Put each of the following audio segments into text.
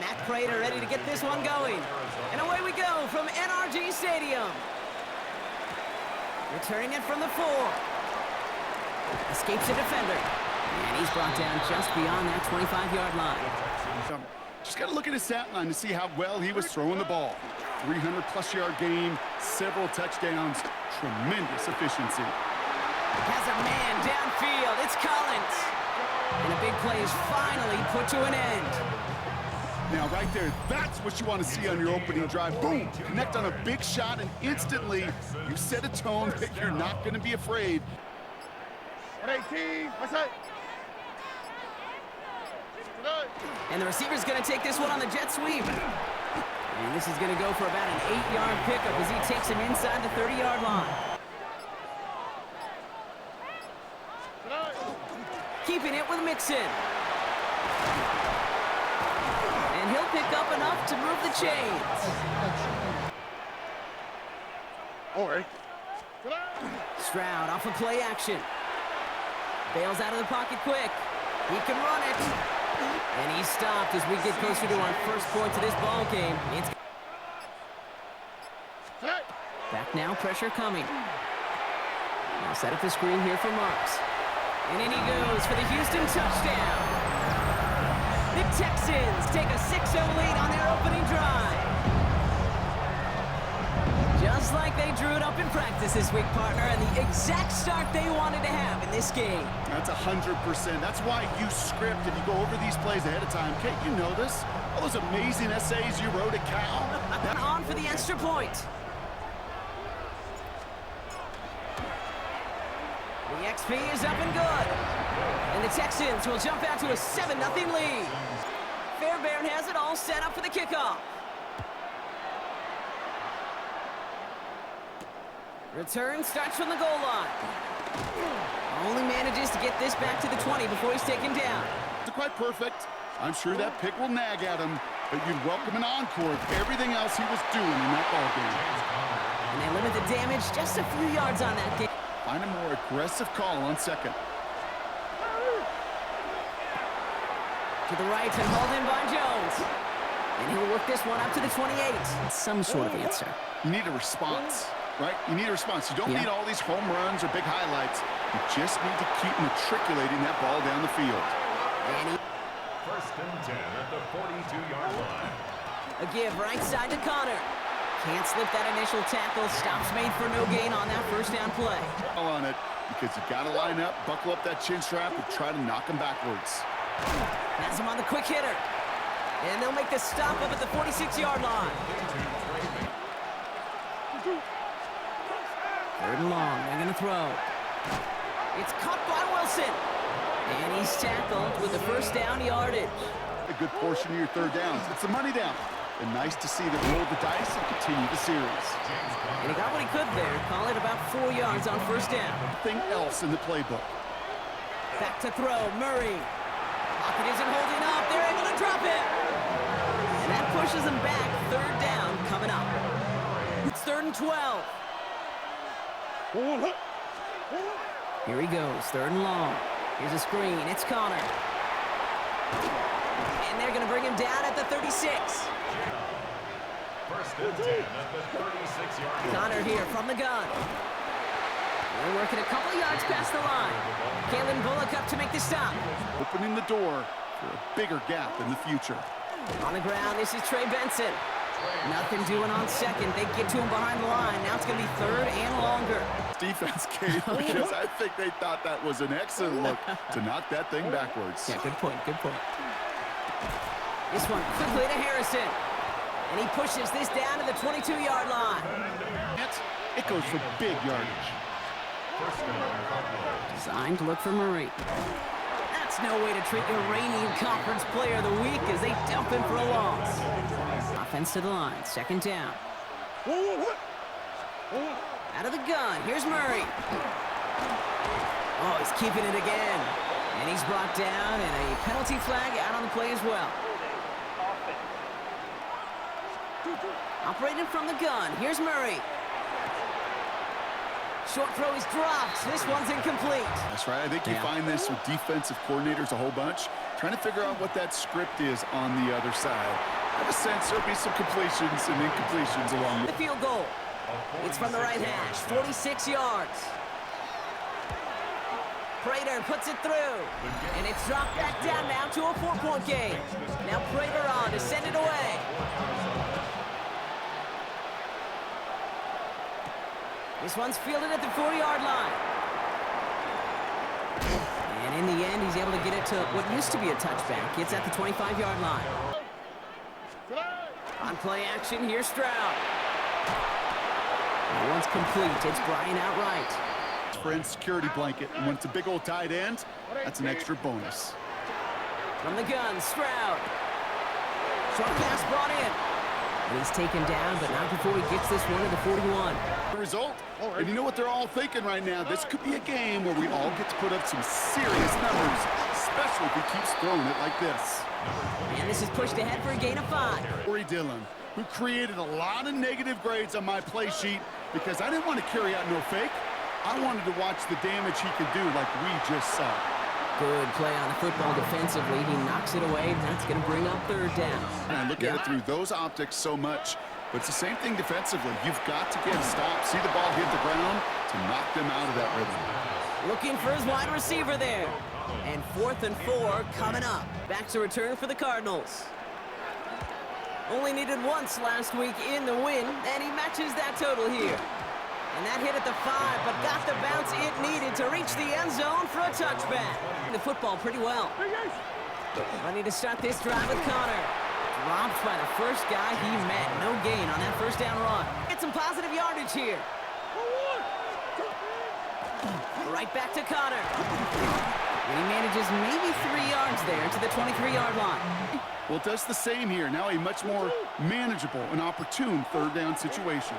Matt Prater ready to get this one going. And away we go from NRG Stadium. Returning it from the 4. Escapes the defender. And he's brought down just beyond that 25-yard line. Just got to look at his stat line to see how well he was throwing the ball. 300-plus yard game, several touchdowns, tremendous efficiency. Has a man downfield. It's Collins. And a big play is finally put to an end. Now, right there, that's what you want to see on your opening drive. Boom! Connect on a big shot, and instantly you set a tone that you're not going to be afraid. 18, what's that? And the receiver's going to take this one on the jet sweep. And this is going to go for about an 8-yard pickup as he takes him inside the 30-yard line. Keeping it with Mixon. And he'll pick up enough to move the chains. All right. Stroud off of play action. Bails out of the pocket quick. He can run it. And he's stopped as we get closer to our first points of this ball game. It's back now, pressure coming. Now set up the screen here for Marks. And in he goes for the Houston touchdown. The Texans take a 6-0 lead on their opening drive. Just like they drew it up in practice this week, partner, and the exact start they wanted to have in this game. That's 100%. That's why you script and you go over these plays ahead of time. Kate, you know this. All those amazing essays you wrote at Cal. Then on for the extra point. The XP is up and good. And the Texans will jump out to a 7-0 lead. Fairbairn has it all set up for the kickoff. Return starts from the goal line. Only manages to get this back to the 20 before he's taken down. It's quite perfect. I'm sure that pick will nag at him, but you'd welcome an encore of everything else he was doing in that ball game. And they limit the damage just a few yards on that game. Find a more aggressive call on second. To the right and hauled in by Jones. And he'll work this one up to the 28. Some sort of answer. You need a response, right? You need a response. You don't need all these home runs or big highlights. You just need to keep matriculating that ball down the field. And First and 10 at the 42-yard line. a give right side to Connor. Can't slip that initial tackle. Stops made for no gain on that first down play. On it, because you got to line up, buckle up that chin strap, and try to knock him backwards. Has him on the quick hitter. And they'll make the stop up at the 46-yard line. Third and long. They're going to throw. It's caught by Wilson. And he's tackled with the first down yardage. A good portion of your third downs. It's the money down. And nice to see them roll the dice and continue the series. And he got what he could there. Call it about 4 yards on first down. Nothing else in the playbook. Back to throw. Murray. Pocket isn't holding up. They're able to drop it. And that pushes them back. Third down coming up. It's 3rd and 12. Here he goes. 3rd and long. Here's a screen. It's Connor. And they're going to bring him down at the 36. First and 10 at the 36-yard line. Connor here from the gun. They're working a couple yards past the line. Kalen Bullock up to make the stop. Opening the door for a bigger gap in the future. On the ground, this is Trey Benson. Nothing doing on second. They get to him behind the line. Now it's going to be 3rd and longer. Defense, Kate, because I think they thought that was an excellent look to knock that thing backwards. Yeah, good point, good point. This one quickly to Harrison. And he pushes this down to the 22-yard line. It goes for big yardage. Designed to look for Murray. That's no way to treat your reigning conference player of the week as they dump him for a loss. Offense to the line, 2nd down. Out of the gun, here's Murray. Oh, he's keeping it again. And he's brought down, and a penalty flag out on the play as well. Operating from the gun, here's Murray. Short throw is dropped. This one's incomplete. That's right. I think you find this with defensive coordinators a whole bunch. trying to figure out what that script is on the other side. I have a sense there'll be some completions and incompletions along The field goal. It's from the right hash, 46 yards. Prater puts it through, and it's dropped back down now to a 4-point game. Now Prater on to send it away. This one's fielded at the 40-yard line. And in the end, he's able to get it to what used to be a touchback. It's at the 25-yard line. On play action, here's Stroud. That one's complete. It's Brian outright. friend's security blanket, and when it's a big old tight end, that's an extra bonus. From the gun, Stroud. Short pass brought in. And he's taken down, but not before he gets this one to the 41. The result, and you know what they're all thinking right now? This could be a game where we all get to put up some serious numbers, especially if he keeps throwing it like this. And this is pushed ahead for a gain of 5. Corey Dillon, who created a lot of negative grades on my play sheet because I didn't want to carry out no fake. I wanted to watch the damage he could do like we just saw. Good play on the football defensively. He knocks it away. That's going to bring up 3rd down. And I look at it through those optics so much, but it's the same thing defensively. You've got to get a stop, see the ball hit the ground to knock them out of that rhythm. Looking for his wide receiver there. And 4th and 4 coming up. Back to return for the Cardinals. Only needed once last week in the win, and he matches that total here. And that hit at the 5, but got the bounce it needed to reach the end zone for a touchback. The football pretty well. Ready to start this drive with Connor. Dropped by the first guy he met. No gain on that 1st down run. Get some positive yardage here. Right back to Connor. And he manages maybe 3 yards there to the 23-yard line. Well, it does the same here. Now a much more manageable and opportune 3rd down situation.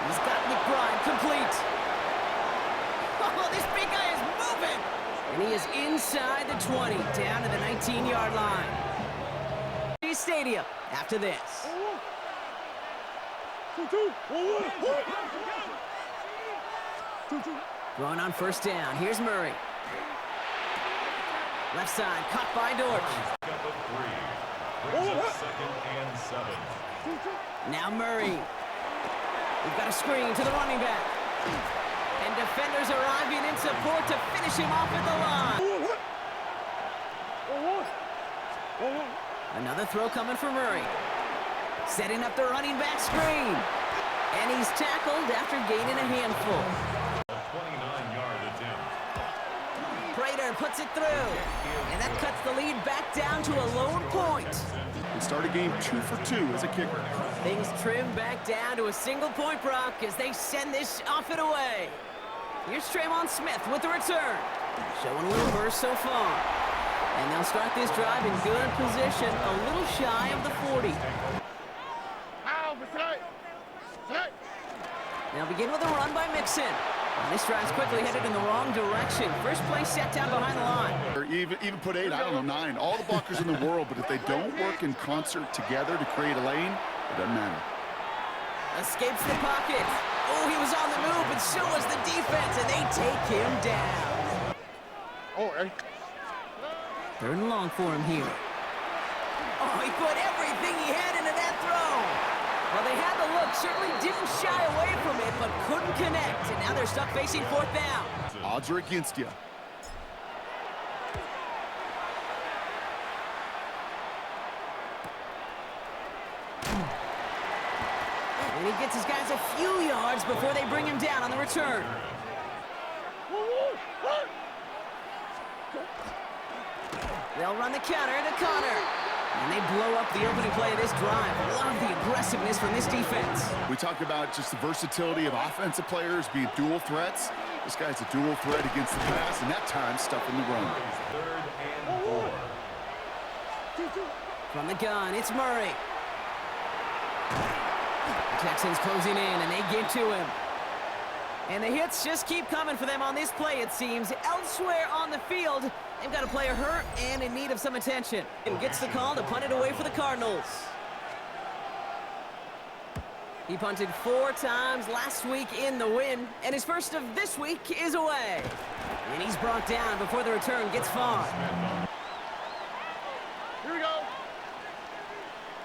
He's got McBride complete. Oh, this big guy is moving. And he is inside the 20, down to the 19-yard line. Stadium after this. Going on 1st down. Here's Murray. Left side, caught by Dortch. Now Murray. We've got a screen to the running back. And defenders arriving in support to finish him off at the line. Another throw coming for Murray. Setting up the running back screen. And he's tackled after gaining a handful. 29-yard attempt. Prater puts it through. And that cuts the lead back down to a lone point. And start a game 2 for 2 as a kicker. Things trim back down to a single-point Brock as they send this off and away. Here's Tremont Smith with the return. Showing a little burst so far. And they'll start this drive in good position, a little shy of the 40. They'll begin with a run by Mixon. And this drive's quickly headed in the wrong direction. First play set down behind the line. Or even put 8, I don't know, 9. All the blockers in the world, but if they don't work in concert together to create a lane, it doesn't matter. Escapes the pocket. Oh, he was on the move, but so was the defense, and they take him down. 3rd and long for him here. Oh, he put everything he had into that throw. Well, they had the look, certainly didn't shy away from it, but couldn't connect, and now they're stuck facing 4th down. Odds are against you. And he gets his guys a few yards before they bring him down on the return. They'll run the counter to Connor. And they blow up the opening play of this drive. Love the aggressiveness from this defense. We talk about just the versatility of offensive players being dual threats. This guy's a dual threat against the pass, and that time stuffing the run. 3rd and 4. From the gun, it's Murray. The Texans closing in, and they get to him. And the hits just keep coming for them on this play, it seems. Elsewhere on the field, they've got a player hurt and in need of some attention. And gets the call to punt it away for the Cardinals. He punted 4 times last week in the win, and his first of this week is away. And he's brought down before the return gets far. Here we go.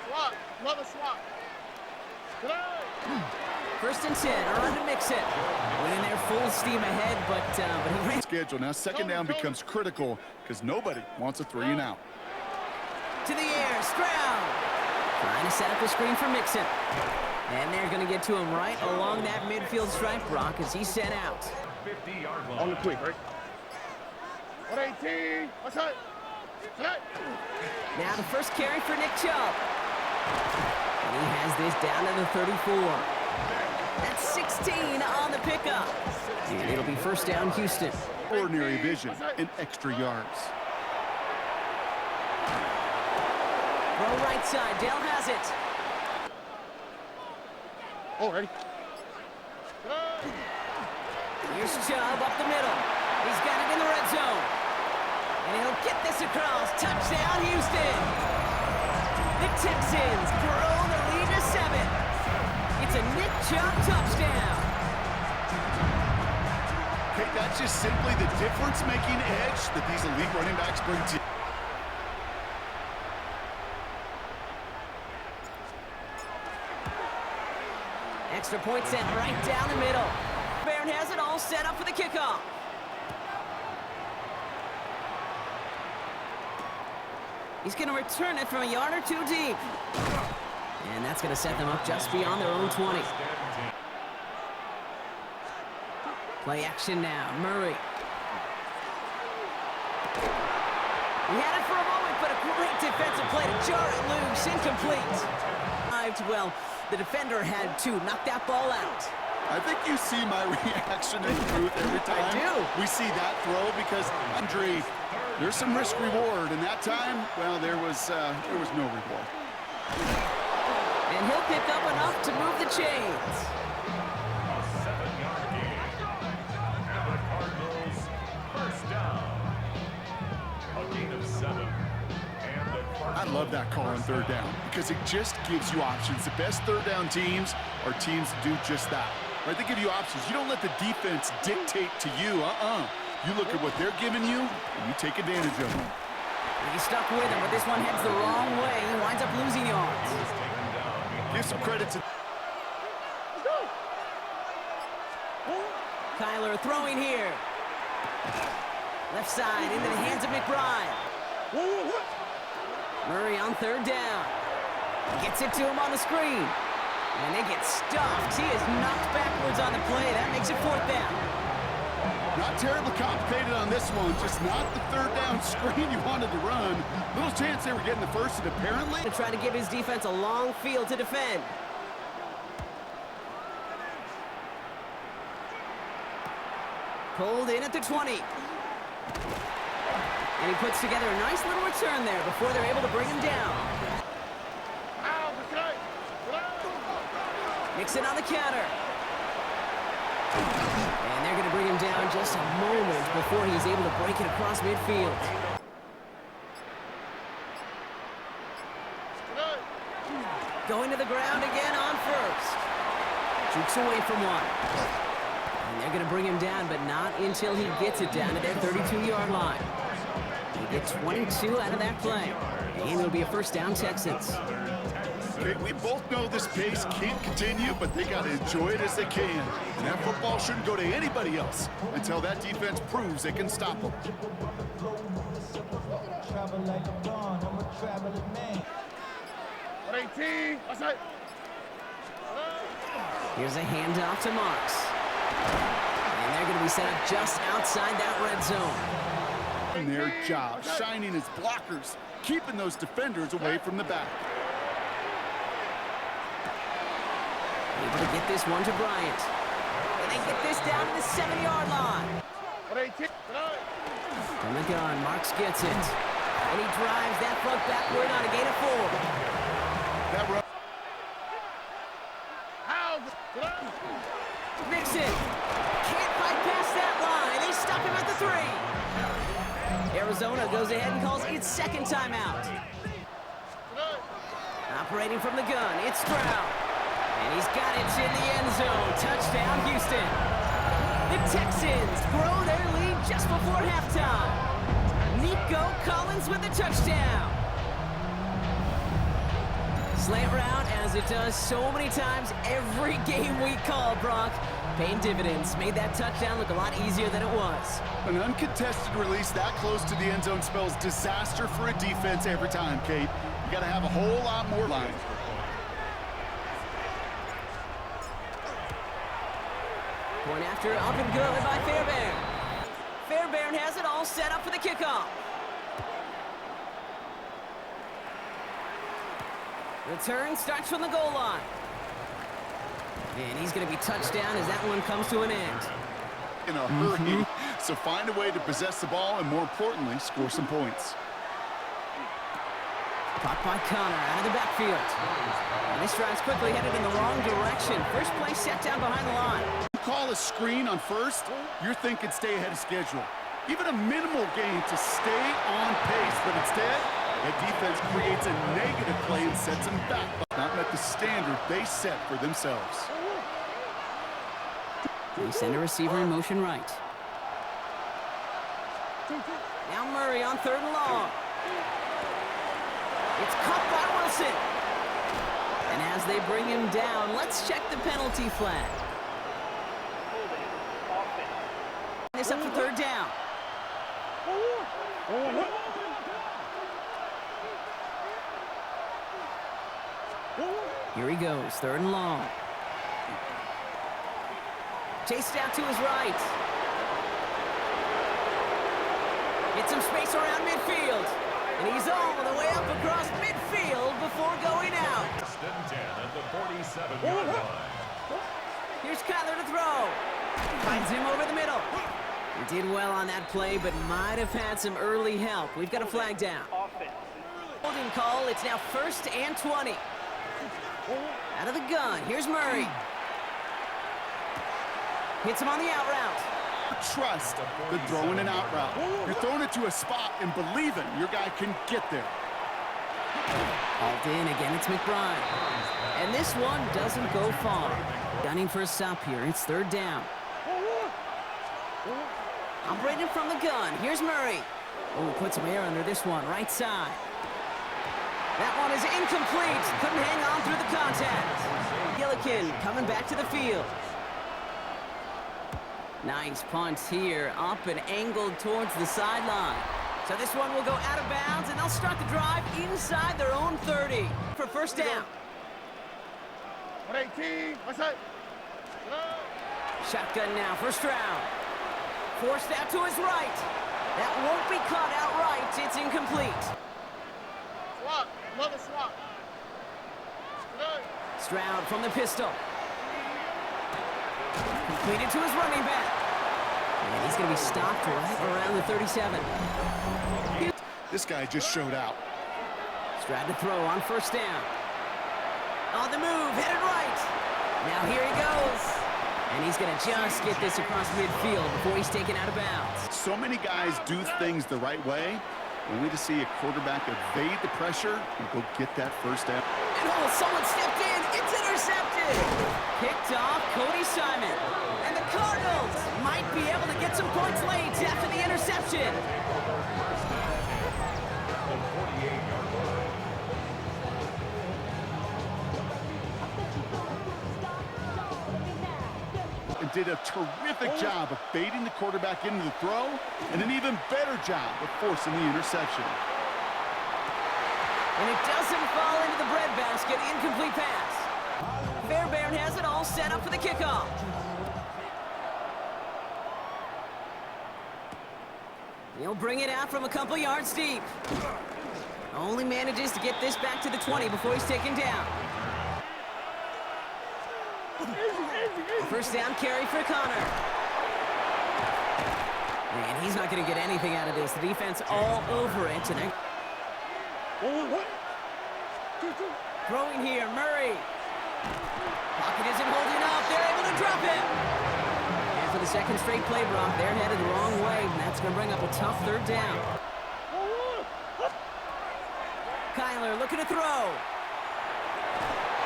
Swap. Another swap. First and 10, around to mix it. Winning there full steam ahead, but he ran. Schedule. Now second down becomes critical because nobody wants a 3 and out. To the air, Stroud. Trying to set up a screen for Mixon. And they're going to get to him right along that midfield stripe, Brock, as he's sent out. 50-yard line. On the quick, right? 118. What's that? Now the first carry for Nick Chubb. And he has this down to the 34. That's 16 on the pickup. And it'll be first down, Houston. Ordinary vision and extra yards. Throw right side, Dale has it. Already. Here's Chubb up the middle. He's got it in the red zone. And he'll get this across. Touchdown, Houston. The Texans grow the lead to 7. It's a Nick Chubb touchdown. Okay, that's just simply the difference-making edge that these elite running backs bring to you. Extra point sent right down the middle. Barron has it all set up for the kickoff. He's going to return it from a yard or 2 deep. And that's going to set them up just beyond their own 20. Play action now, Murray. He had it for a moment, but a great defensive play to jar it loose, incomplete. Well, the defender had to knock that ball out. I think you see my reaction in truth every time I do. we see that throw because, Andre, there's some risk reward, and that time, well, there was no reward. And he'll pick up enough to move the chains. A 7-yard gain. And the Cardinals first down. A gain of 7. And the I Cardinals love that call on third down because it just gives you options. The best third down teams are teams that do just that. Right? They give you options. You don't let the defense dictate to you. You look at what they're giving you, and you take advantage of them. He's stuck with him, but this one heads the wrong way. He winds up losing yards. Give some credit to... Kyler throwing here. Left side into the hands of McBride. Murray on third down. Gets it to him on the screen. And they get stuffed. He is knocked backwards on the play. That makes it fourth down. Not terribly complicated on this one. Just not the third down screen you wanted to run. Little chance they were getting the first, and apparently... To try to give his defense a long field to defend. Pulled in at the 20. And he puts together a nice little return there before they're able to bring him down. Mixon on the counter. And they're going to bring him down just a moment before he's able to break it across midfield. Going to the ground again on first. Jukes away from one. And they're going to bring him down, but not until he gets it down to their 32-yard line. They get 22 out of that play. And it'll be a first down, Texans. Okay, we both know this pace can't continue, but they got to enjoy it as they can. And that football shouldn't go to anybody else until that defense proves they can stop them. Here's a handoff to Marks. And they're going to be set up just outside that red zone. Their job, shining as blockers, keeping those defenders away from the back. Able to get this one to Bryant. And they get this down to the 7-yard line. From the gun, Marks gets it. And he drives that front backward on a gain of 4. That run. Mixon can't bypass that line. They stop him at the 3. Arizona goes ahead and calls its second timeout. Operating from the gun, it's Stroud. And he's got it in the end zone. Touchdown, Houston. The Texans grow their lead just before halftime. Nico Collins with the touchdown. Slant route, as it does so many times every game we call, Brock. Paying dividends. Made that touchdown look a lot easier than it was. An uncontested release that close to the end zone spells disaster for a defense every time, Kate. You got to have a whole lot more line. Point after, up and good by Fairbairn. Fairbairn has it all set up for the kickoff. Return starts from the goal line. And he's going to be touched down as that one comes to an end. In a hurry, so find a way to possess the ball and, more importantly, score some points. Caught by Connor out of the backfield. And this drive's quickly headed in the wrong direction. First play set down behind the line. You call a screen on first, you're thinking stay ahead of schedule. Even a minimal gain to stay on pace, but instead, the defense creates a negative play and sets them back. Not met the standard they set for themselves. They send a receiver in motion right. Now Murray on 3rd and long. It's caught by Wilson. And as they bring him down, let's check the penalty flag. This up for 3rd down. Here he goes, 3rd and long. Chased out to his right. Get some space around midfield. And he's all the way up across midfield before going out. 10 at the 47-yard line. Here's Kyler to throw. Finds him over the middle. He did well on that play, but might have had some early help. We've got a flag down. Holding call, it's now 1st and 20. Out of the gun, here's Murray. Hits him on the out route. Trust the throwing an out route. You're throwing it to a spot and believing your guy can get there. Hauled in again, it's McBride. And this one doesn't go far. Gunning for a stop here, it's 3rd down. Operating from the gun, here's Murray. Oh, put some air under this one, right side. That one is incomplete. Couldn't hang on through the contact. Gillikin coming back to the field. Nice punt here, up and angled towards the sideline. So this one will go out of bounds, and they'll start the drive inside their own 30 for 1st down. 118, what's that? Shotgun now, 1st round. Forced out to his right. That won't be caught outright. It's incomplete. Swap, another swap. Stroud from the pistol. Completed to his running back. And he's going to be stopped right around the 37. This guy just showed out. Stroud to throw on 1st down. On the move, headed right. Now here he goes. And he's going to just get this across midfield before he's taken out of bounds. So many guys do things the right way, only to see a quarterback evade the pressure and go get that 1st down. And oh, someone stepped in. It's intercepted. Picked off Cody Simon. And the Cardinals might be able to get some points late after the interception. The 48-yard line. And did a terrific job of baiting the quarterback into the throw, and an even better job of forcing the interception. And it doesn't fall into the breadbasket. Incomplete pass. Fairbairn has it all set up for the kickoff. He'll bring it out from a couple yards deep. Only manages to get this back to the 20 before he's taken down. 1st down carry for Connor. And he's not going to get anything out of this. The defense all over it. And throwing here, Murray. Pocket isn't holding up. They're able to drop him. And for the 2nd straight play, Brock, they're headed the wrong way. And that's going to bring up a tough 3rd down. Kyler looking to throw.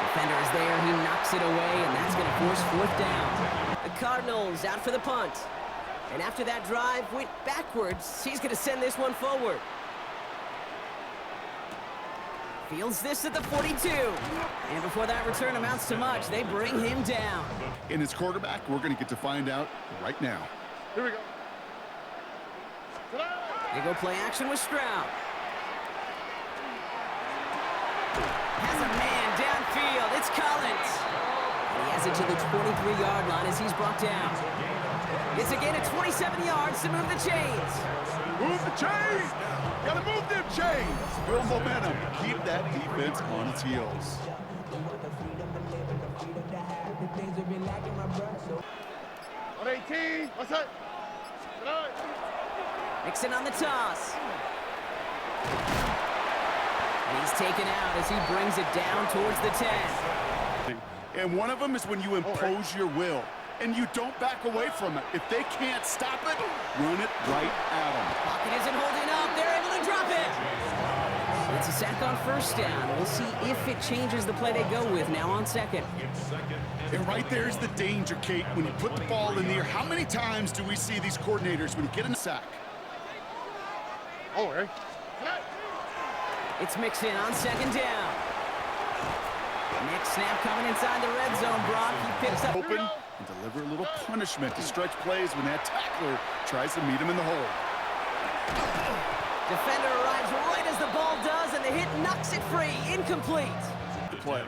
Defender is there. He knocks it away, and that's going to force fourth down. The Cardinals out for the punt. And after that drive went backwards, he's going to send this one forward. Fields this at the 42. And before that return amounts to much, they bring him down. And his quarterback, we're going to get to find out right now. Here we go. They go play action with Stroud. Has a man downfield. It's Collins. And he has it to the 23-yard line as he's brought down. It's a gain of 27 yards to move the chains. Move the chains! Gotta move them chains! Build momentum. Keep that defense on its heels. On 18. What's that? Mixon on the toss. And he's taken out as he brings it down towards the 10. And one of them is when you impose your will. And you don't back away from it. If they can't stop it, run it right at them. Pocket isn't holding up. They're able to drop it. It's a sack on first down. We'll see if it changes the play they go with now on second. And right there's the danger, Kate. When you put the ball in the air, how many times do we see these coordinators when you get in a sack? Oh, hey. It's Mixon on second down. Next snap coming inside the red zone, Brock. He picks up. Open and deliver a little punishment to stretch plays when that tackler tries to meet him in the hole. Defender arrives right as the ball does, and the hit knocks it free. Incomplete. Good play.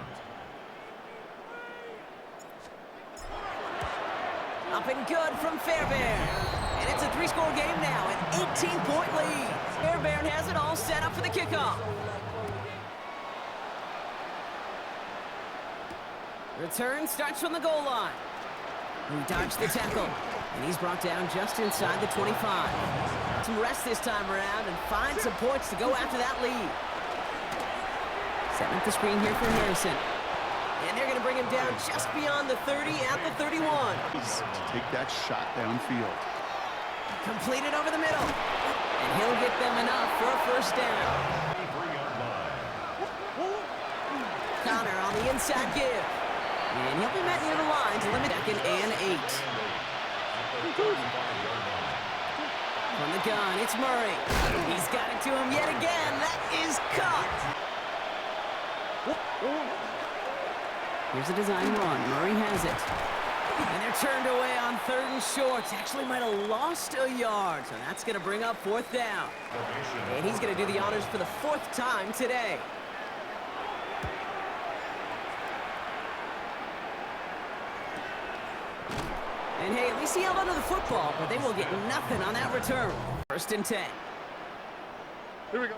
Up and good from Fairbairn. And it's a three-score game now, an 18-point lead. Fairbairn has it all set up for the kickoff. Return starts from the goal line. He dodged the tackle, and he's brought down just inside the 25. Some rest this time around and find some points to go after that lead. Setting up the screen here for Harrison. And they're going to bring him down just beyond the 30 at the 31. To take that shot downfield. Completed over the middle. And he'll get them enough for a first down. Connor on the inside give. And he'll be met near the line to limit second and 8. From the gun, it's Murray. He's got it to him yet again. That is caught. Here's a design run. Murray has it. And they're turned away on third and short. Actually might have lost a yard. So that's going to bring up fourth down. And he's going to do the honors for the fourth time today. And hey, at least he held onto the football, but they will get nothing on that return. First and 10. Here we go.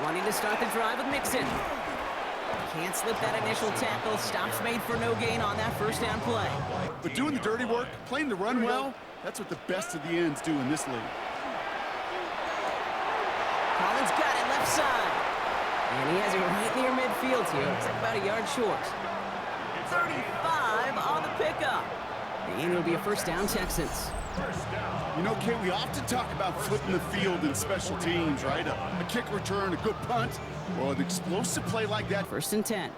Wanting to start the drive with Mixon. Can't slip that initial tackle. Stops made for no gain on that first down play. But doing the dirty work, playing the run well, that's what the best of the ends do in this league. Collins got it left side. And he has it right near midfield here. It's like about a yard short. 35 on the pickup. And it'll be a first down, Texans. You know, Kate, we often talk about flipping the field in special teams, right? A kick return, a good punt. Well, an explosive play like that. First and 10.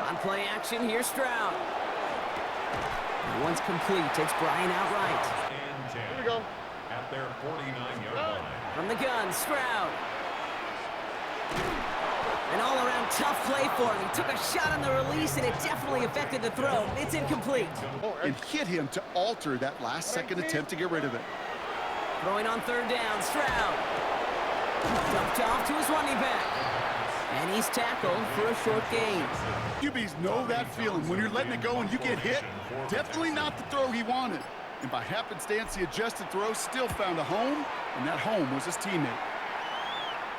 On play action, here's Stroud. And once complete, takes Brian outright. And 10 Here we go. at their 49-yard line. From the gun, Stroud. An all-around tough play for him. He took a shot on the release, and it definitely affected the throw. It's incomplete. And hit him to alter that last-second attempt to get rid of it. Throwing on third down, Stroud. Dumped off to his running back. And he's tackled for a short gain. QBs know that feeling. When you're letting it go and you get hit, definitely not the throw he wanted. And by happenstance, the adjusted throw still found a home, and that home was his teammate.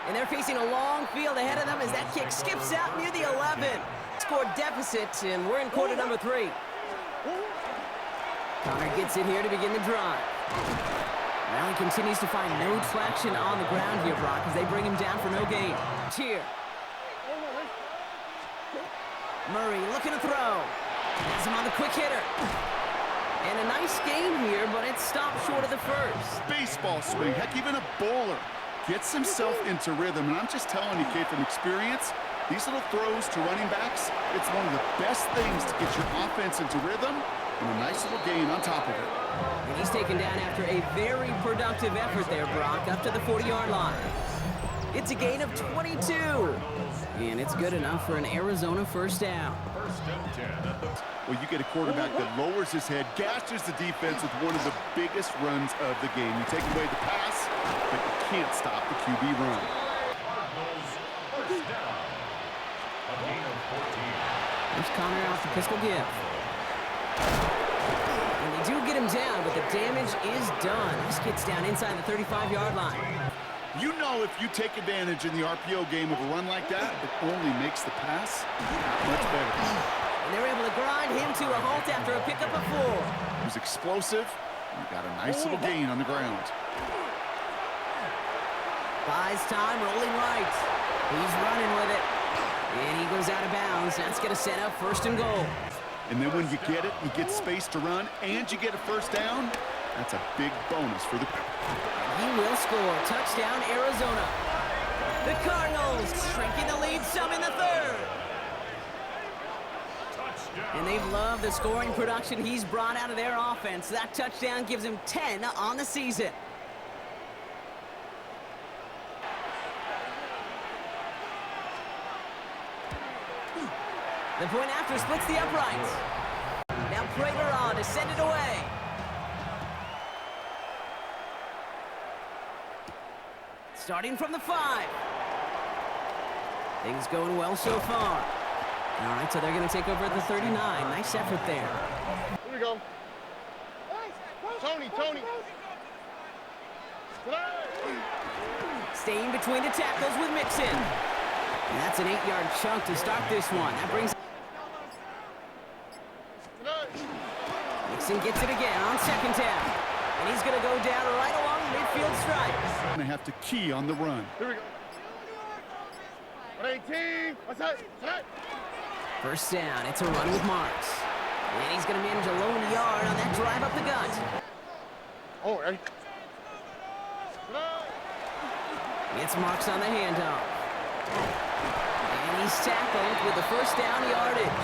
And they're facing a long field ahead of them as that kick skips out near the 11. Scored deficit, and we're in quarter number 3. Connor gets it here to begin the drive. Well, he continues to find no traction on the ground here, Brock, as they bring him down for no gain. Here. Murray looking to throw. Has him on the quick hitter. And a nice game here, but it stopped short of the first. Baseball swing, heck, even a bowler gets himself into rhythm. And I'm just telling you, Kate, from experience, these little throws to running backs, it's one of the best things to get your offense into rhythm and a nice little gain on top of it. And he's taken down after a very productive effort there, Brock, up to the 40-yard line. It's a gain of 22. And it's good enough for an Arizona first down. Well, you get a quarterback that lowers his head, gashes the defense with one of the biggest runs of the game. You take away the pass, but you can't stop the QB run. There's Connor off the pistol give. And they do get him down, but the damage is done. This gets down inside the 35-yard line. You know if you take advantage in the RPO game of a run like that, it only makes the pass that much better. And they're able to grind him to a halt after a pickup of 4. He was explosive. You got a nice little gain on the ground. Buys time, rolling right. He's running with it. And he goes out of bounds. That's going to set up 1st and goal. And then when you get it, you get space to run, and you get a first down, that's a big bonus for the... He will score. Touchdown, Arizona. The Cardinals shrinking the lead some in the 3rd. And they've loved the scoring production he's brought out of their offense. That touchdown gives him 10 on the season. The point after splits the uprights. Now Prater on to send it away. Starting from the 5. Things going well so far. All right, so they're going to take over at the 39. Nice effort there. Here we go. Tony. Staying between the tackles with Mixon. And that's an 8-yard chunk to start this one. That brings... Mixon gets it again on 2nd down. And he's going to go down right along the midfield stripe. They have to key on the run. Here we go. 18. What's that? First down, it's a run with Marks. And he's going to manage a lone yard on that drive up the gut. Oh, ready? It's Marks on the handoff. And he's tackled with the first down yardage.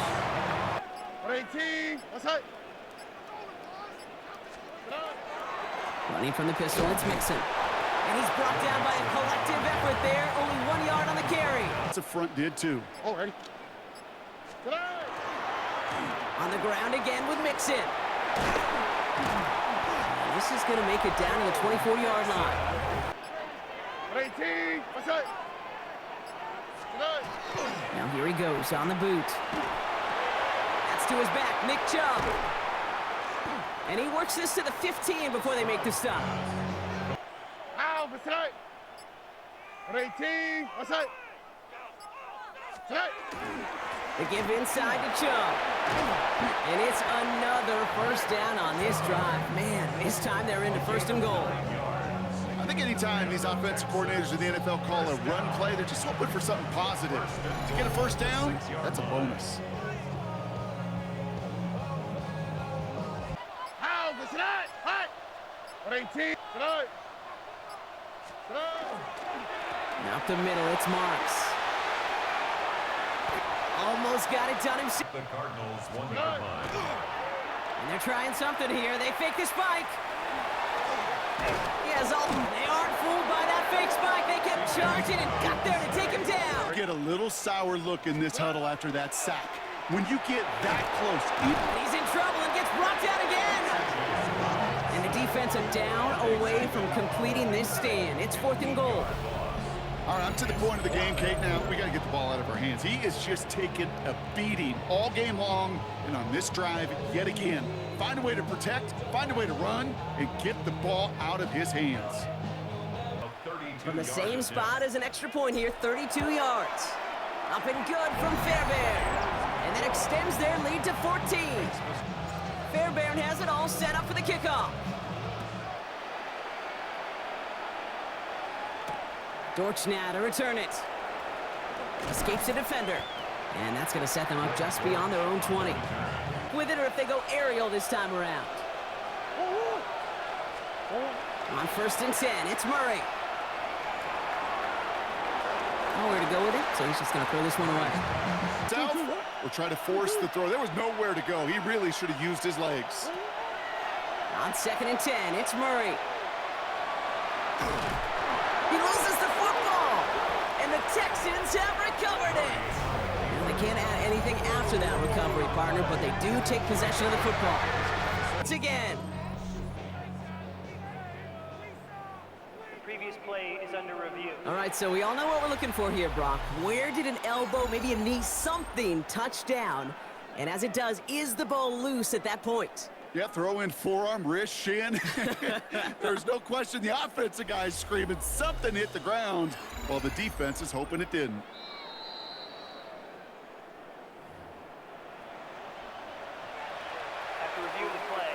18. What's that? Running from the pistol, it's Mixon. And he's brought down by a collective effort there. Only 1 yard on the carry. The front did too. Oh, ready? On the ground again with Mixon. And this is going to make it down to the 24-yard line. 18. What's that? Now here he goes on the boot. That's to his back, Nick Chubb. And he works this to the 15 before they make the stop. Ow, what's that? 18. What's that? They give inside to Chubb. And it's another first down on this drive. Man, this time they're into 1st and goal. I think anytime these offensive coordinators in the NFL call a run play, they're just hoping for something positive. To get a first down, that's a bonus. Ow, what's that? Hot. 18. Up the middle, it's Marks. Almost got it done himself. The Cardinals won the line. And they're trying something here. They fake the spike. Yes, they aren't fooled by that fake spike. They kept charging and got there to take him down. Get a little sour look in this huddle after that sack. When you get that close. He's in trouble and gets brought down again. And the defense are down away from completing this stand. It's 4th and goal. All right, I'm to the point of the game, Kate. Now, we got to get the ball out of our hands. He is just taking a beating all game long, and on this drive, yet again. Find a way to protect, find a way to run, and get the ball out of his hands. From the same spot as an extra point here, 32 yards. Up and good from Fairbairn. And that extends their lead to 14. Fairbairn has it all set up for the kickoff. Dortch now to return it. Escapes the defender. And that's going to set them up just beyond their own 20. With it, or if they go aerial this time around. On 1st and 10, it's Murray. nowhere to go with it, so he's just going to throw this one away. South will try to force the throw. There was nowhere to go. He really should have used his legs. On 2nd and 10, it's Murray. He loses the football, and the Texans have recovered it. And they can't add anything after that recovery, partner, but they do take possession of the football. Once again. Previous play is under review. All right, so we all know what we're looking for here, Brock. Where did an elbow, maybe a knee, something touch down? And as it does, is the ball loose at that point? Yeah, throw in forearm, wrist, shin. There's no question the offensive guy's screaming something hit the ground while the defense is hoping it didn't. After review of the play,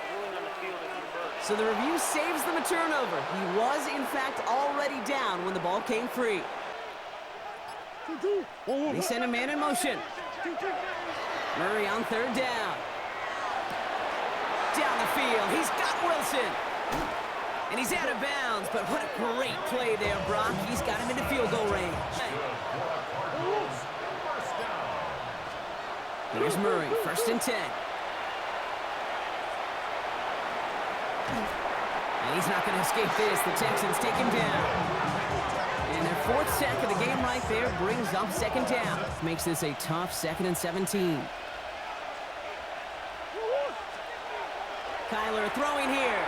the ruling on the field is reversed. So the review saves them a turnover. He was, in fact, already down when the ball came free. They send a man in motion. Murray on 3rd down. Down the field, he's got Wilson. And he's out of bounds, but what a great play there, Brock. He's got him into field goal range. Here's Murray, 1st and 10. And he's not going to escape this. The Texans take him down. And their 4th sack of the game right there brings up 2nd down. Makes this a tough 2nd and 17. Kyler throwing here.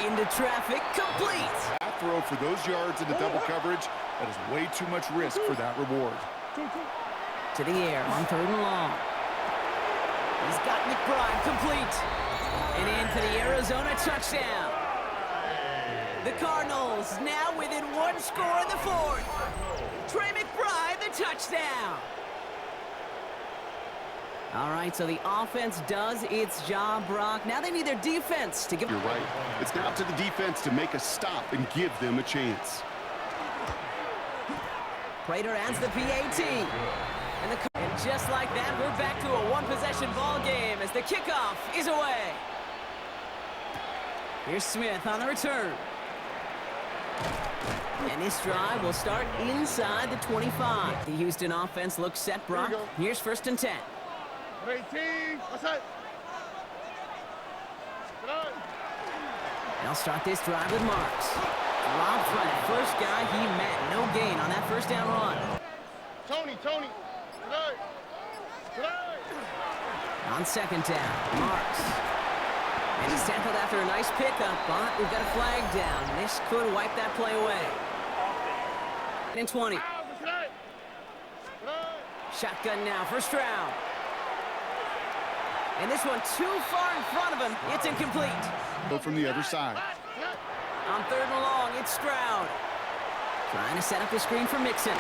Into traffic, complete. That throw for those yards into double coverage, that is way too much risk for that reward. To the air on 3rd and long. He's got McBride complete. And in for the Arizona touchdown. The Cardinals now within 1 score in the 4th. Trey McBride, the touchdown. All right, so the offense does its job, Brock. Now they need their defense to give... You're right. It's now up to the defense to make a stop and give them a chance. Prater adds the PAT. And just like that, we're back to a one-possession ball game as the kickoff is away. Here's Smith on the return. And this drive will start inside the 25. The Houston offense looks set, Brock. Here's 1st and 10. 18, outside. They'll start this drive with Marks. Rob front, first guy he met. No gain on that 1st down run. Tony. Tonight. On 2nd down, Marks. And he's tackled after a nice pickup, but we've got a flag down. This could wipe that play away. And 20. Shotgun now, 1st round. And this one too far in front of him. It's incomplete. Go from the other side. On 3rd and long, it's Stroud. Trying to set up the screen for Mixon.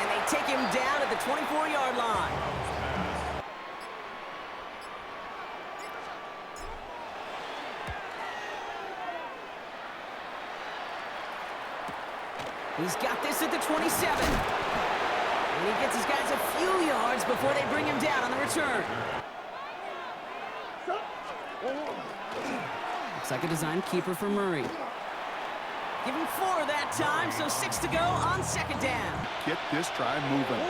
And they take him down at the 24-yard line. He's got this at the 27. And he gets his guys a few yards before they bring him down on the return. Looks like a design keeper for Murray. Give him 4 that time, so 6 to go on 2nd down. Get this drive moving.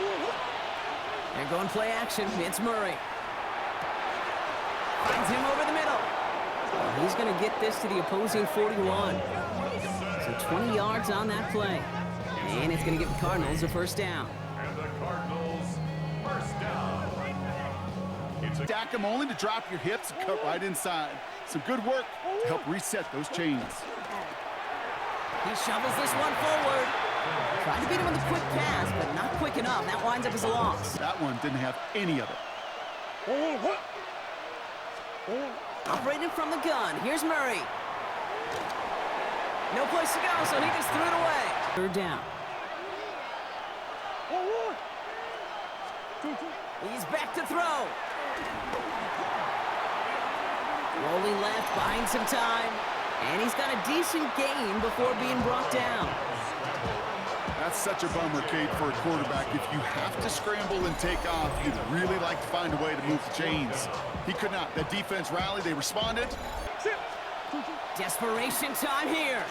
They're going play action. It's Murray. Finds him over the middle. And he's going to get this to the opposing 41. So 20 yards on that play. And it's going to give the Cardinals a 1st down. And the Cardinals, 1st down. Stack them only to drop your hips and cut right inside. Some good work to help reset those chains. He shovels this one forward. Tried to beat him with a quick pass, but not quick enough. That winds up as a loss. That one didn't have any of it. Operating from the gun. Here's Murray. No place to go, so he just threw it away. 3rd down. He's back to throw. Rolling left, buying some time. And he's got a decent gain before being brought down. That's such a bummer, Kate, for a quarterback. If you have to scramble and take off, you'd really like to find a way to move the chains. He could not. That defense rallied. They responded. Desperation time here.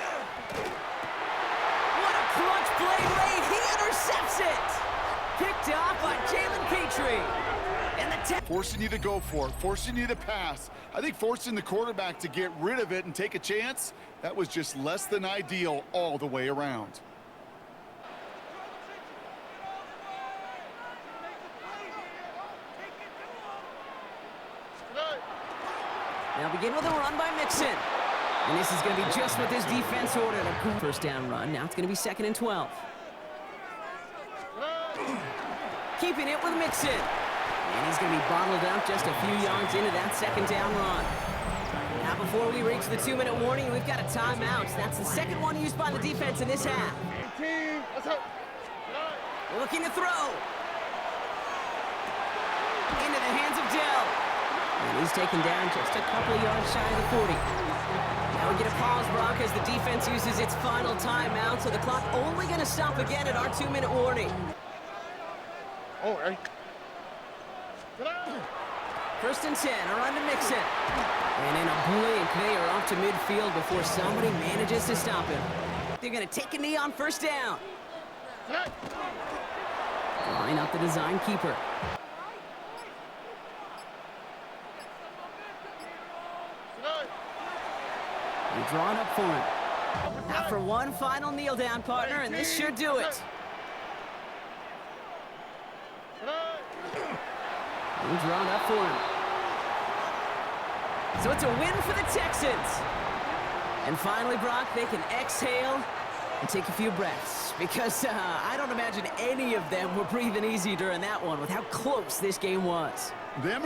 What a clutch played late. He intercepts it. Picked off by Jalen Petrie. And the forcing you to go for it, forcing you to pass. I think forcing the quarterback to get rid of it and take a chance, that was just less than ideal all the way around. They'll begin with a run by Mixon. And this is going to be just what this defense ordered. A first down run. Now it's going to be 2nd and 12. Keeping it with Mixon. And he's going to be bottled up just a few yards into that 2nd down run. Now before we reach the 2-minute warning, we've got a timeout. That's the second one used by the defense in this half. Looking to throw. Into the hands of Dell. And he's taken down just a couple of yards shy of the 40. Now we get a pause, Brock, as the defense uses its final timeout, so the clock only going to stop again at our 2-minute warning. All right. 1st and 10, a run to Mixon. And in a blink, they are off to midfield before somebody manages to stop him. They're going to take a knee on 1st down. Line up the design keeper. They're drawn up for him. Now for one final kneel down, partner, and this should do it. He's drawn up for him. So it's a win for the Texans. And finally, Brock, they can exhale and take a few breaths. Because I don't imagine any of them were breathing easy during that one with how close this game was. Them or